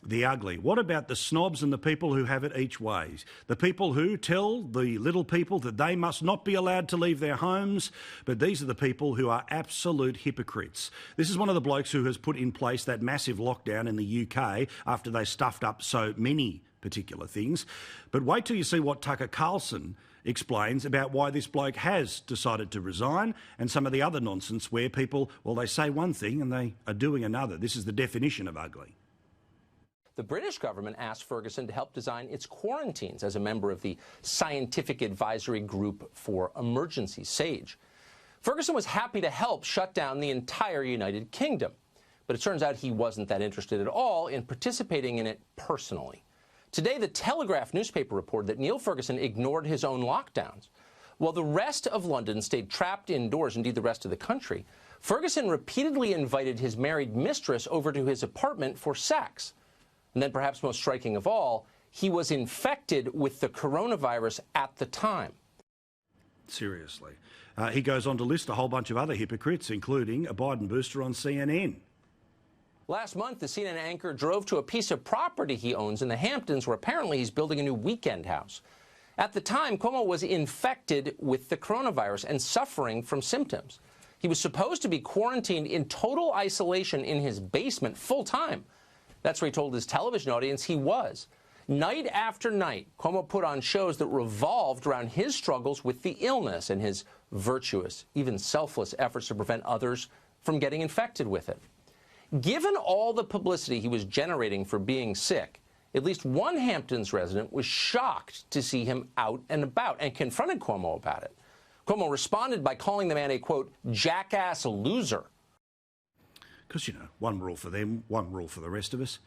The ugly. What about the snobs and the people who have it each ways? The people who tell the little people that they must not be allowed to leave their homes, but these are the people who are absolute hypocrites. This is one of the blokes who has put in place that massive lockdown in the UK after they stuffed up so many particular things. But wait till you see what Tucker Carlson explains about why this bloke has decided to resign and some of the other nonsense where people, well, they say one thing and they are doing another. This is the definition of ugly. The British government asked Ferguson to help design its quarantines as a member of the Scientific Advisory Group for Emergencies, SAGE. Ferguson was happy to help shut down the entire United Kingdom, but it turns out he wasn't that interested at all in participating in it personally. Today, the Telegraph newspaper reported that Neil Ferguson ignored his own lockdowns. While the rest of London stayed trapped indoors, indeed the rest of the country, Ferguson repeatedly invited his married mistress over to his apartment for sex. And then, perhaps most striking of all, he was infected with the coronavirus at the time. Seriously. He goes on to list a whole bunch of other hypocrites, including a Biden booster on CNN. Last month, the CNN anchor drove to a piece of property he owns in the Hamptons, where apparently he's building a new weekend house. At the time, Cuomo was infected with the coronavirus and suffering from symptoms. He was supposed to be quarantined in total isolation in his basement full-time. That's where he told his television audience he was. Night after night, Cuomo put on shows that revolved around his struggles with the illness and his virtuous, even selfless efforts to prevent others from getting infected with it. Given all the publicity he was generating for being sick, at least one Hamptons resident was shocked to see him out and about and confronted Cuomo about it. Cuomo responded by calling the man a, quote, jackass loser. Because, you know, one rule for them, one rule for the rest of us.